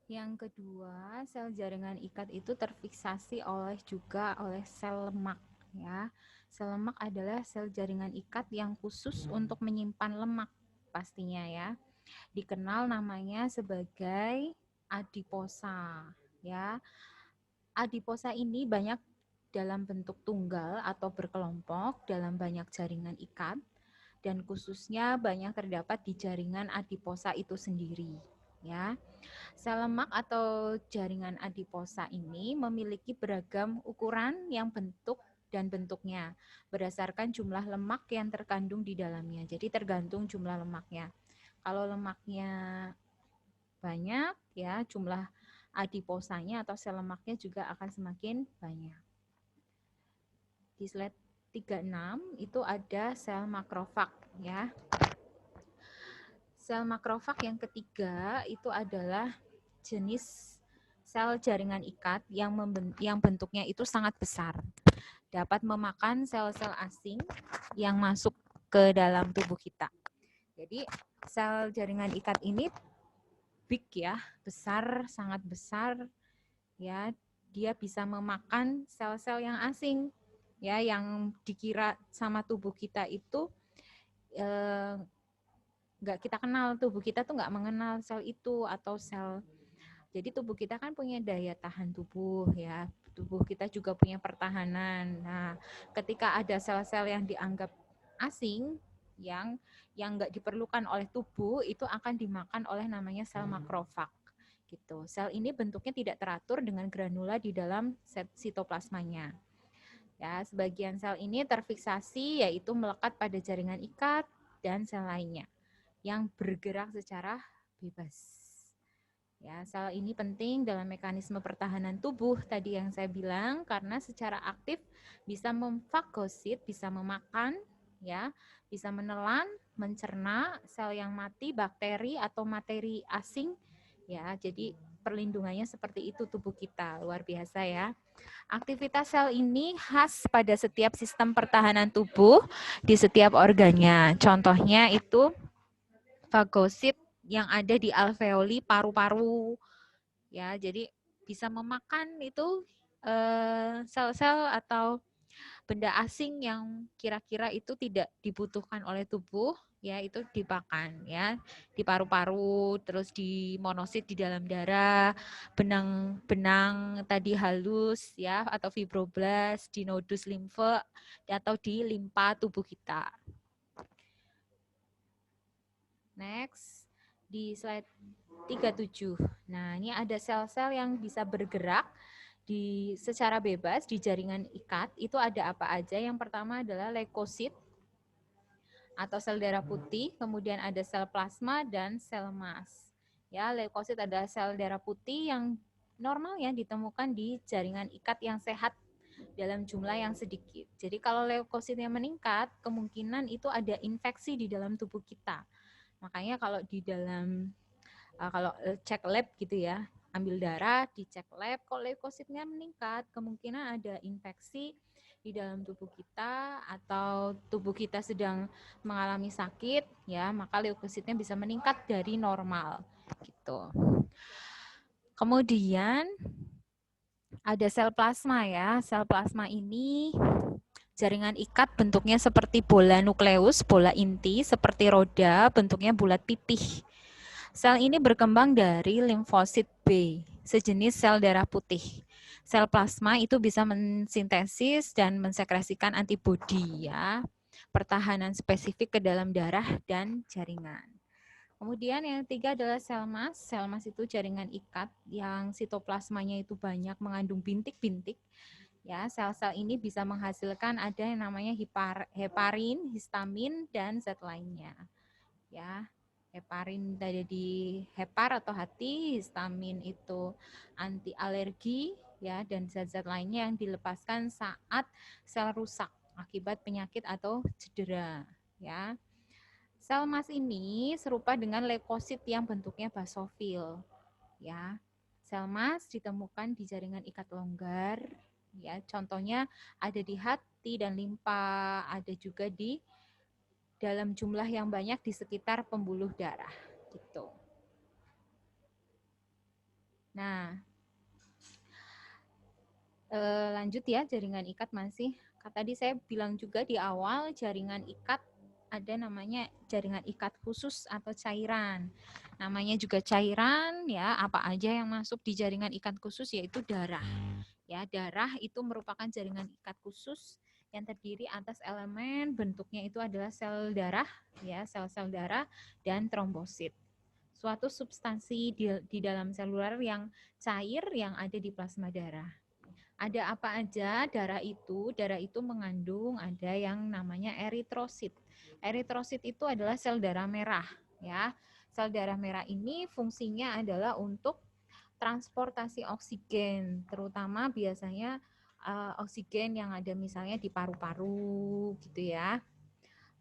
Yang kedua, sel jaringan ikat itu terfiksasi juga oleh sel lemak, ya. Sel lemak adalah sel jaringan ikat yang khusus untuk menyimpan lemak pastinya, ya. Dikenal namanya sebagai adiposa, ya. Adiposa ini banyak dalam bentuk tunggal atau berkelompok dalam banyak jaringan ikat, dan khususnya banyak terdapat di jaringan adiposa itu sendiri, ya. Sel lemak atau jaringan adiposa ini memiliki beragam ukuran yang dan bentuknya berdasarkan jumlah lemak yang terkandung di dalamnya. Jadi tergantung jumlah lemaknya. Kalau lemaknya banyak, ya jumlah adiposanya atau sel lemaknya juga akan semakin banyak. Di slide 36 itu ada sel makrofag, ya. Sel makrofag yang ketiga itu adalah jenis sel jaringan ikat yang bentuknya itu sangat besar. Dapat memakan sel-sel asing yang masuk ke dalam tubuh kita. Jadi sel jaringan ikat ini big, ya, besar, sangat besar, ya. Dia bisa memakan sel-sel yang asing, ya, yang dikira sama tubuh kita itu nggak kita kenal. Tubuh kita tuh nggak mengenal sel itu atau sel. Jadi tubuh kita kan punya daya tahan tubuh, ya. Tubuh kita juga punya pertahanan. Nah, ketika ada sel-sel yang dianggap asing, yang nggak diperlukan oleh tubuh, itu akan dimakan oleh namanya sel makrofag. Gitu. Sel ini bentuknya tidak teratur dengan granula di dalam sitoplasmanya. Ya, sebagian sel ini terfiksasi yaitu melekat pada jaringan ikat dan sel lainnya yang bergerak secara bebas. Ya, sel ini penting dalam mekanisme pertahanan tubuh tadi yang saya bilang karena secara aktif bisa memfagosit, bisa memakan, ya, bisa menelan, mencerna sel yang mati, bakteri atau materi asing, ya. Jadi perlindungannya seperti itu tubuh kita, luar biasa, ya. Aktivitas sel ini khas pada setiap sistem pertahanan tubuh di setiap organnya. Contohnya itu fagosit yang ada di alveoli paru-paru, ya. Jadi bisa memakan itu sel-sel atau benda asing yang kira-kira itu tidak dibutuhkan oleh tubuh, ya, itu dimakan, ya, di paru-paru, terus di monosit di dalam darah, benang-benang tadi halus, ya, atau fibroblast di nodus limfe atau di limpa tubuh kita. Next, di slide 37. Nah, ini ada sel-sel yang bisa bergerak secara bebas di jaringan ikat. Itu ada apa aja? Yang pertama adalah leukosit atau sel darah putih, kemudian ada sel plasma dan sel emas. Ya, leukosit adalah sel darah putih yang normalnya ditemukan di jaringan ikat yang sehat dalam jumlah yang sedikit. Jadi kalau leukositnya meningkat, kemungkinan itu ada infeksi di dalam tubuh kita. Makanya kalau di dalam kalau cek lab gitu, ya, ambil darah, dicek lab, kalau leukositnya meningkat, kemungkinan ada infeksi di dalam tubuh kita atau tubuh kita sedang mengalami sakit, ya, maka leukositnya bisa meningkat dari normal gitu. Kemudian ada sel plasma, ya. Sel plasma ini jaringan ikat bentuknya seperti bola nukleus, bola inti, seperti roda, bentuknya bulat pipih. Sel ini berkembang dari limfosit B, sejenis sel darah putih. Sel plasma itu bisa mensintesis dan mensekresikan antibodi, ya, pertahanan spesifik ke dalam darah dan jaringan. Kemudian yang ketiga adalah sel emas. Sel emas itu jaringan ikat yang sitoplasmanya itu banyak mengandung bintik-bintik. Ya, sel-sel ini bisa menghasilkan ada yang namanya heparin, histamin, dan zat lainnya. Ya, heparin ada di hepar atau hati, histamin itu anti alergi, ya, dan zat-zat lainnya yang dilepaskan saat sel rusak akibat penyakit atau cedera, ya. Sel emas ini serupa dengan leukosit yang bentuknya basofil, ya. Sel emas ditemukan di jaringan ikat longgar, ya. Contohnya ada di hati dan limpa, ada juga di dalam jumlah yang banyak di sekitar pembuluh darah gitu. Nah, lanjut ya, jaringan ikat masih. Tadi saya bilang juga di awal, jaringan ikat ada namanya jaringan ikat khusus atau cairan. Namanya juga cairan ya, apa aja yang masuk di jaringan ikat khusus yaitu darah. Ya, darah itu merupakan jaringan ikat khusus yang terdiri atas elemen bentuknya itu adalah sel darah ya, sel-sel darah dan trombosit. Suatu substansi di dalam seluler yang cair yang ada di plasma darah. Ada apa aja darah itu? Darah itu mengandung ada yang namanya eritrosit. Eritrosit itu adalah sel darah merah, ya. Sel darah merah ini fungsinya adalah untuk transportasi oksigen, terutama biasanya oksigen yang ada misalnya di paru-paru gitu ya.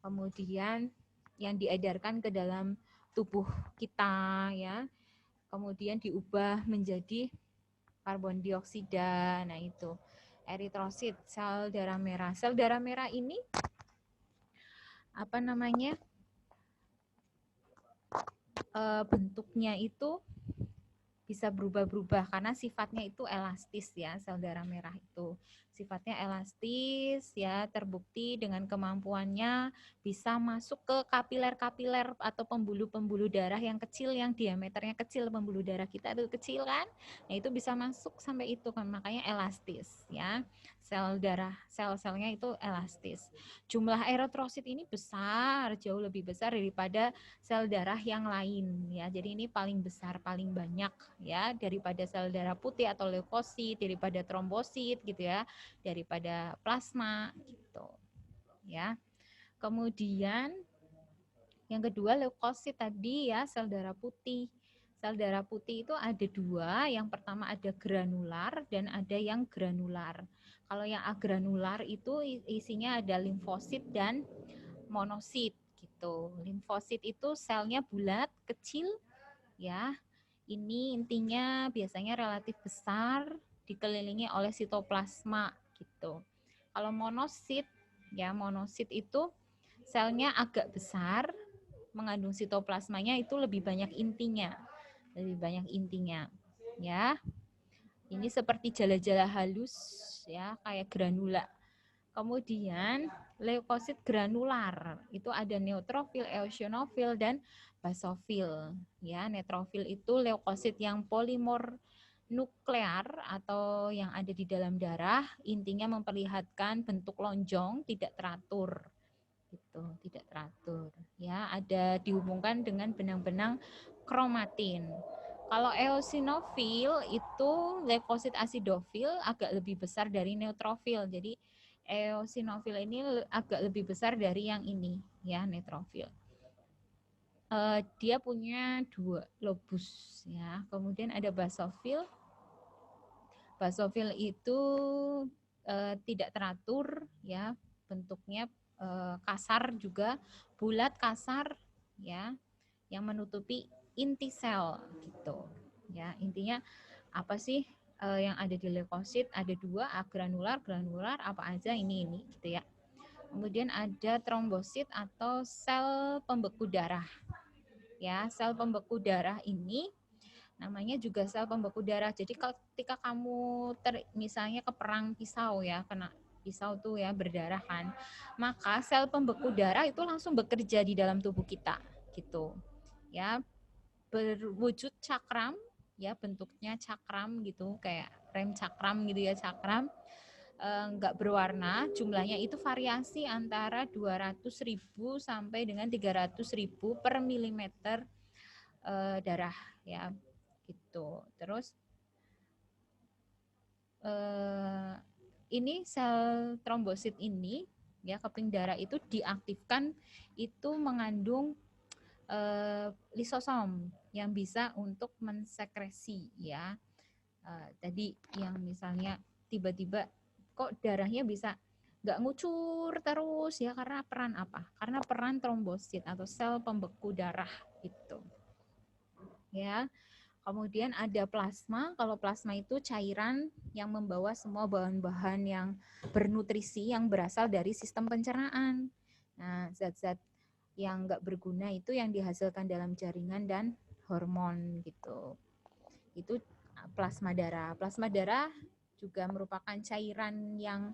Kemudian yang diedarkan ke dalam tubuh kita ya. Kemudian diubah menjadi karbon dioksida. Nah, itu eritrosit, sel darah merah. Sel darah merah ini apa namanya? Bentuknya itu bisa berubah-berubah karena sifatnya itu elastis ya, sel darah merah itu. Sifatnya elastis ya, terbukti dengan kemampuannya bisa masuk ke kapiler-kapiler atau pembuluh-pembuluh darah yang kecil, yang diameternya kecil. Pembuluh darah kita itu kecil kan, nah itu bisa masuk sampai itu kan, makanya elastis ya. Sel darah, sel-selnya itu elastis. Jumlah eritrosit ini besar, jauh lebih besar daripada sel darah yang lain ya. Jadi ini paling besar, paling banyak ya, daripada sel darah putih atau leukosit, daripada trombosit gitu ya, daripada plasma gitu ya. Kemudian yang kedua leukosit tadi ya, sel darah putih. Sel darah putih itu ada dua, yang pertama ada granular dan ada yang granular. Kalau yang agranular itu isinya ada limfosit dan monosit gitu. Limfosit itu selnya bulat, kecil ya. Ini intinya biasanya relatif besar, dikelilingi oleh sitoplasma gitu. Kalau monosit ya, monosit itu selnya agak besar, mengandung sitoplasmanya itu lebih banyak intinya. Lebih banyak intinya. Ya. Ini seperti jala-jala halus ya, kayak granula. Kemudian leukosit granular itu ada neutrofil, eosinofil dan basofil. Ya, neutrofil itu leukosit yang polimor nuklear atau yang ada di dalam darah, intinya memperlihatkan bentuk lonjong tidak teratur. Gitu, tidak teratur. Ya, ada dihubungkan dengan benang-benang kromatin. Kalau eosinofil itu leukosit asidofil agak lebih besar dari neutrofil. Jadi eosinofil ini agak lebih besar dari yang ini ya, neutrofil. Dia punya dua lobus ya. Kemudian ada basofil. Basofil itu tidak teratur ya, bentuknya kasar juga, bulat kasar ya, yang menutupi inti sel gitu ya. Intinya apa sih yang ada di leukosit? Ada dua, agranular, granular, apa aja ini gitu ya. Kemudian ada trombosit atau sel pembeku darah. Ya, sel pembeku darah ini namanya juga sel pembeku darah. Jadi ketika kamu misalnya keperang pisau ya, kena pisau tuh ya, berdarah kan, maka sel pembeku darah itu langsung bekerja di dalam tubuh kita gitu ya, berwujud cakram ya, bentuknya cakram gitu, kayak rem cakram gitu ya, cakram, nggak berwarna, jumlahnya itu variasi antara 200.000 sampai dengan 300.000 per milimeter darah ya gitu. Terus ini sel trombosit ini ya, keping darah itu diaktifkan itu mengandung lisosom yang bisa untuk mensekresi ya. Tadi yang misalnya tiba-tiba kok darahnya bisa nggak ngucur terus ya, karena peran apa? Karena peran trombosit atau sel pembeku darah itu ya. Kemudian ada plasma. Kalau plasma itu cairan yang membawa semua bahan-bahan yang bernutrisi yang berasal dari sistem pencernaan. Nah, zat-zat yang nggak berguna itu yang dihasilkan dalam jaringan dan hormon gitu. Itu plasma darah. Plasma darah juga merupakan cairan yang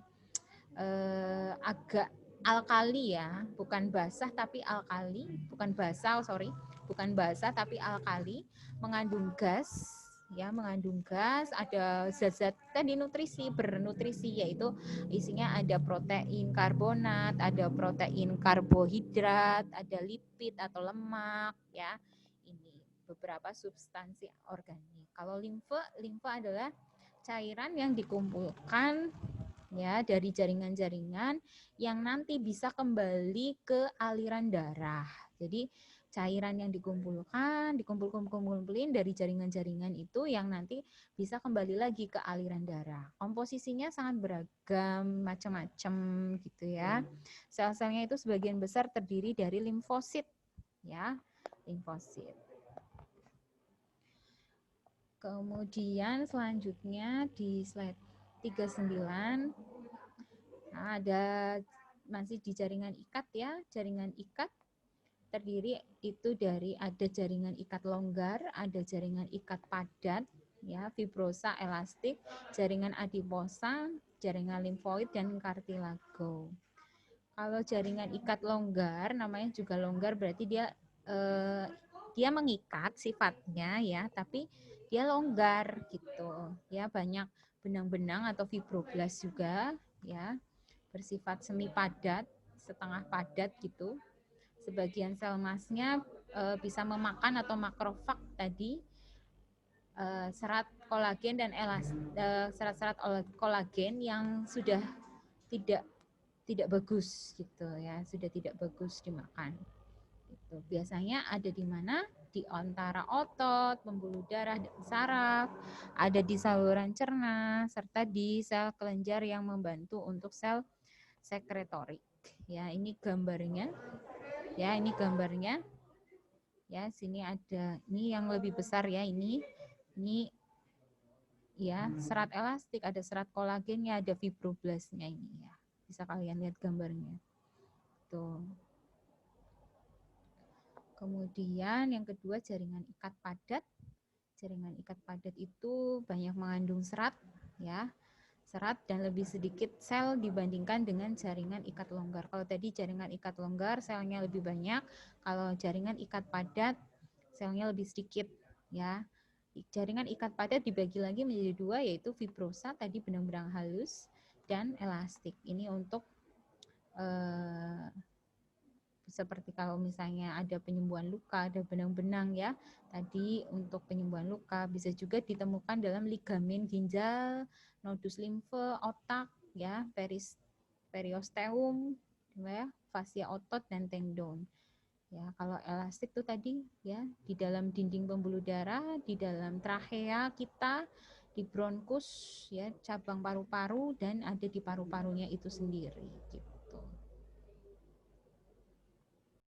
agak alkali ya, bukan basah tapi alkali, bukan basah, sorry, bukan basah tapi alkali, mengandung gas, ya mengandung gas, ada zat-zat tadi nutrisi, bernutrisi, yaitu isinya ada protein karbonat, ada protein karbohidrat, ada lipid atau lemak, ya ini beberapa substansi organik. Kalau limfa adalah cairan yang dikumpulkan ya dari jaringan-jaringan yang nanti bisa kembali ke aliran darah. Jadi cairan yang dikumpulin dari jaringan-jaringan itu yang nanti bisa kembali lagi ke aliran darah. Komposisinya sangat beragam, macam-macam gitu ya. Sel-selnya itu sebagian besar terdiri dari limfosit ya, limfosit. Kemudian selanjutnya di slide 39 ada masih di jaringan ikat ya. Jaringan ikat terdiri itu dari ada jaringan ikat longgar, ada jaringan ikat padat, ya, fibrosa, elastik, jaringan adiposa, jaringan limfoid dan kartilago. Kalau jaringan ikat longgar, namanya juga longgar berarti dia mengikat sifatnya ya, tapi dia longgar gitu. Ya, banyak benang-benang atau fibroblas juga ya, bersifat semi padat, setengah padat gitu. Sebagian sel masnya bisa memakan atau makrofag tadi serat kolagen dan serat-serat kolagen yang sudah tidak bagus gitu ya, sudah tidak bagus dimakan. Itu biasanya ada di mana? Di antara otot, pembuluh darah, dan saraf, ada di saluran cerna, serta di sel kelenjar yang membantu untuk sel sekretorik. Ya, ini gambarnya. Ya, ini gambarnya. Ya, sini ada ini yang lebih besar ya, ini ya, serat elastik, ada serat kolagennya, ada fibroblasnya ini ya. Bisa kalian lihat gambarnya. Tuh. Kemudian yang kedua jaringan ikat padat. Jaringan ikat padat itu banyak mengandung serat ya. Serat dan lebih sedikit sel dibandingkan dengan jaringan ikat longgar. Kalau tadi jaringan ikat longgar selnya lebih banyak, kalau jaringan ikat padat selnya lebih sedikit ya. Jaringan ikat padat dibagi lagi menjadi dua, yaitu fibrosa tadi benang-benang halus dan elastik. Ini untuk seperti kalau misalnya ada penyembuhan luka, ada benang-benang ya. Tadi untuk penyembuhan luka bisa juga ditemukan dalam ligamen ginjal, nodus limfe, otak ya, periosteum ya, fascia otot dan tendon. Ya, kalau elastik itu tadi ya di dalam dinding pembuluh darah, di dalam trachea kita, di bronkus ya, cabang paru-paru dan ada di paru-parunya itu sendiri gitu.